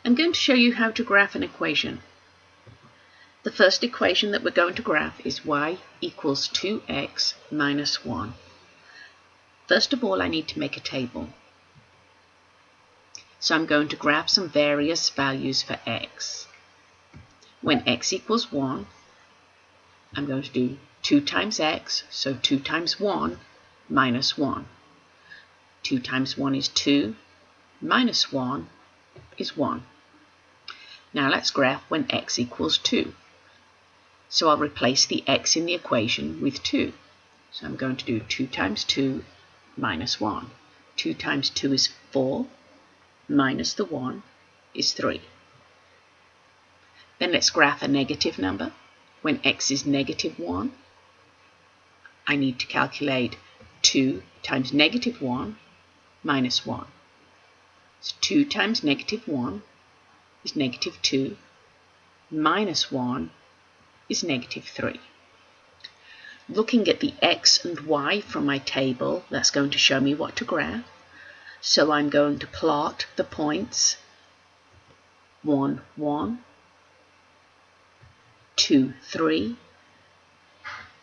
I'm going to show you how to graph an equation. The first equation that we're going to graph is y equals 2x minus 1. First of all, I need to make a table. So I'm going to graph some various values for x. When x equals 1, I'm going to do 2 times x, so 2 times 1 minus 1. 2 times 1 is 2, minus 1 is 1. Now let's graph when x equals 2. So I'll replace the x in the equation with 2. So I'm going to do 2 times 2 minus 1. 2 times 2 is 4, minus the 1 is 3. Then let's graph a negative number. When x is negative 1, I need to calculate 2 times negative 1 minus 1. So 2 times negative 1 is negative 2, minus 1 is negative 3. Looking at the x and y from my table, that's going to show me what to graph. So I'm going to plot the points 1, 1, 2, 3,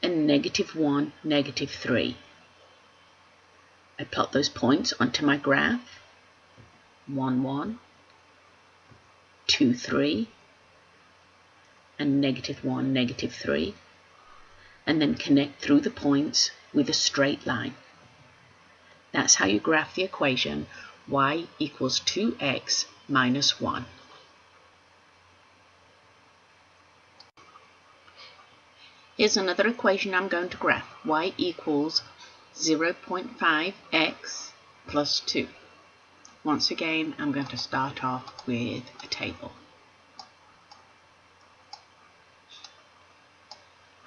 and negative 1, negative 3. I plot those points onto my graph. 1, 1, 2, 3, and negative 1, negative 3. And then connect through the points with a straight line. That's how you graph the equation y equals 2x minus 1. Here's another equation I'm going to graph. Y equals 0.5x plus 2. Once again, I'm going to start off with a table.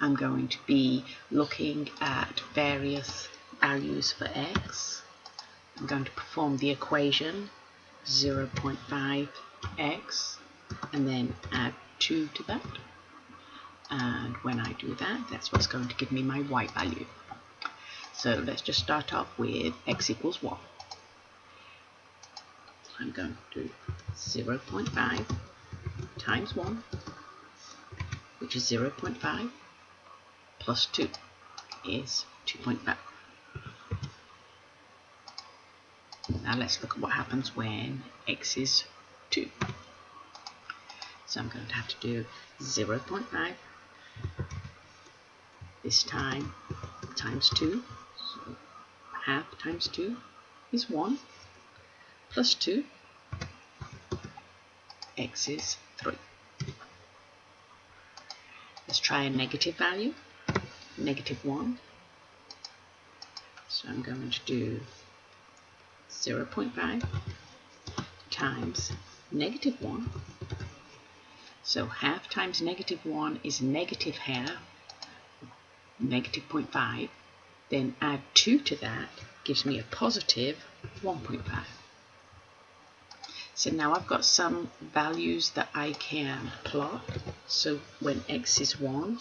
I'm going to be looking at various values for x. I'm going to perform the equation 0.5x and then add 2 to that. And when I do that, that's what's going to give me my y value. So let's just start off with x equals 1. I'm going to do 0.5 times 1, which is 0.5, plus 2 is 2.5. Now let's look at what happens when x is 2. So I'm going to have to do 0.5 this time times 2. So half times 2 is 1, plus 2, x is 3. Let's try a negative value, negative 1. So I'm going to do 0.5 times negative 1. So half times negative 1 is negative half, negative 0.5. Then add 2 to that gives me a positive 1.5. So now I've got some values that I can plot. So when x is 1,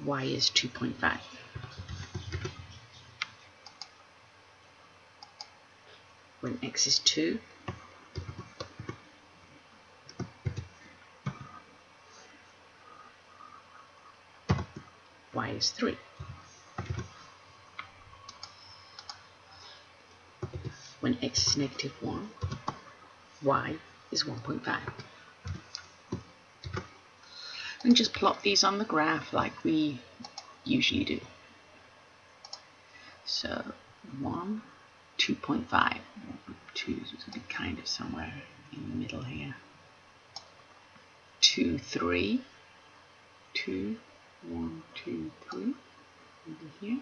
y is 2.5. When x is 2, y is 3. When x is negative 1, y is 1.5. And just plot these on the graph like we usually do. So 1, 2.5. 2 is going to be kind of somewhere in the middle here. 2, 3. 2, 1, 2, 3. Over here.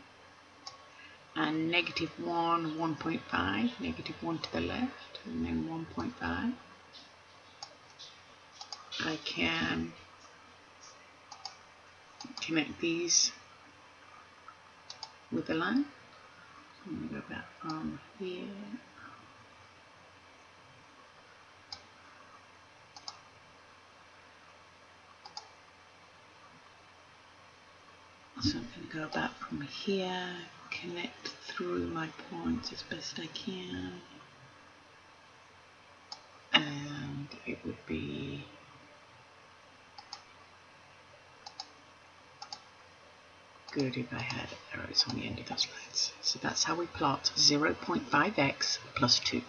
And negative 1, 1.5. Negative 1 to the left. And then 1.5. I can connect these with a line. I'm going to go back from here. So I'm going to go back from here, connect through my points as best I can. And it would be good if I had arrows on the end of those lines. So that's how we plot 0.5x plus 2.